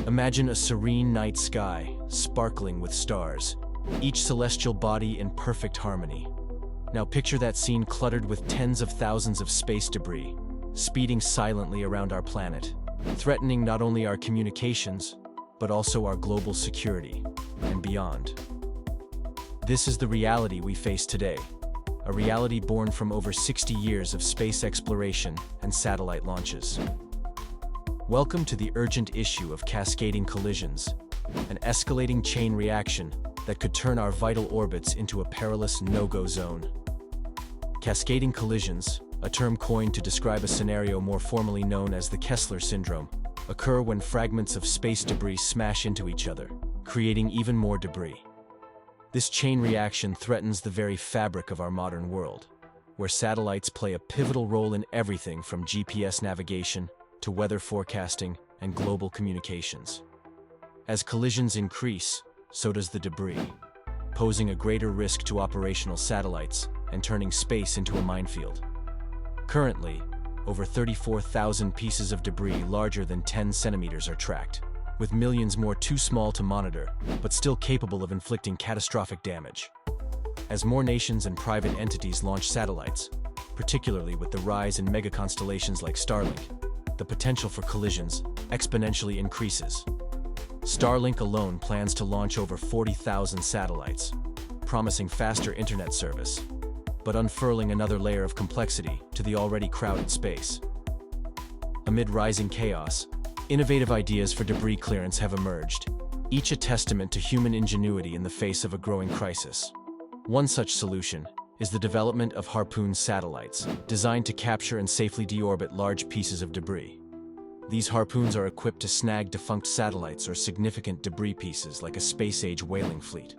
Imagine a serene night sky, sparkling with stars, each celestial body in perfect harmony. Now picture that scene cluttered with tens of thousands of space debris, speeding silently around our planet, threatening not only our communications, but also our global security and beyond. This is the reality we face today, a reality born from over 60 years of space exploration and satellite launches. Welcome to the urgent issue of cascading collisions, an escalating chain reaction that could turn our vital orbits into a perilous no-go zone. Cascading collisions, a term coined to describe a scenario more formally known as the Kessler Syndrome, occur when fragments of space debris smash into each other, creating even more debris. This chain reaction threatens the very fabric of our modern world, where satellites play a pivotal role in everything from GPS navigation to weather forecasting and global communications. As collisions increase, so does the debris, posing a greater risk to operational satellites and turning space into a minefield. Currently, over 34,000 pieces of debris larger than 10 centimeters are tracked, with millions more too small to monitor, but still capable of inflicting catastrophic damage. As more nations and private entities launch satellites, particularly with the rise in mega-constellations like Starlink, the potential for collisions exponentially increases. Starlink alone plans to launch over 40,000 satellites, promising faster internet service, but unfurling another layer of complexity to the already crowded space. Amid rising chaos, innovative ideas for debris clearance have emerged, each a testament to human ingenuity in the face of a growing crisis. One such solution is the development of harpoon satellites, designed to capture and safely deorbit large pieces of debris. These harpoons are equipped to snag defunct satellites or significant debris pieces like a space-age whaling fleet.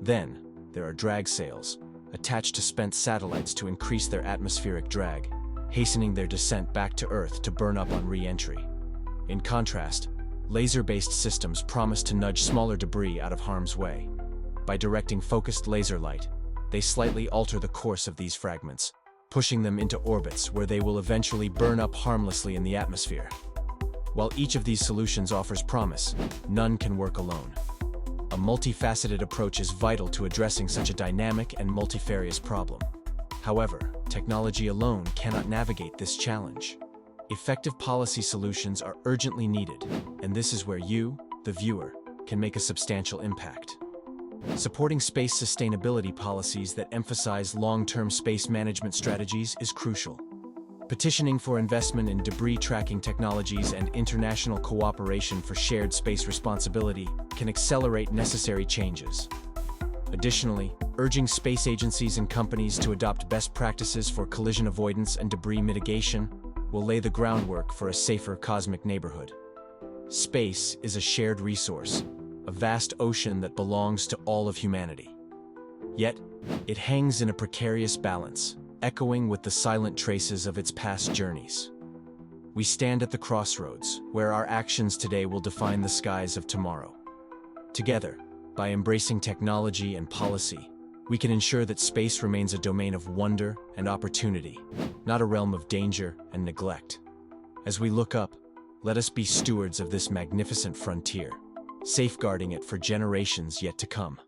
Then, there are drag sails, attached to spent satellites to increase their atmospheric drag, hastening their descent back to Earth to burn up on re-entry. In contrast, laser-based systems promise to nudge smaller debris out of harm's way. By directing focused laser light, they slightly alter the course of these fragments, pushing them into orbits where they will eventually burn up harmlessly in the atmosphere. While each of these solutions offers promise, none can work alone. A multifaceted approach is vital to addressing such a dynamic and multifarious problem. However, technology alone cannot navigate this challenge. Effective policy solutions are urgently needed, and this is where you, the viewer, can make a substantial impact. Supporting space sustainability policies that emphasize long-term space management strategies is crucial. Petitioning for investment in debris tracking technologies and international cooperation for shared space responsibility can accelerate necessary changes. Additionally, urging space agencies and companies to adopt best practices for collision avoidance and debris mitigation will lay the groundwork for a safer cosmic neighborhood. Space is a shared resource, a vast ocean that belongs to all of humanity. Yet, it hangs in a precarious balance, echoing with the silent traces of its past journeys. We stand at the crossroads, where our actions today will define the skies of tomorrow. Together, by embracing technology and policy, we can ensure that space remains a domain of wonder and opportunity, not a realm of danger and neglect. As we look up, let us be stewards of this magnificent frontier, safeguarding it for generations yet to come.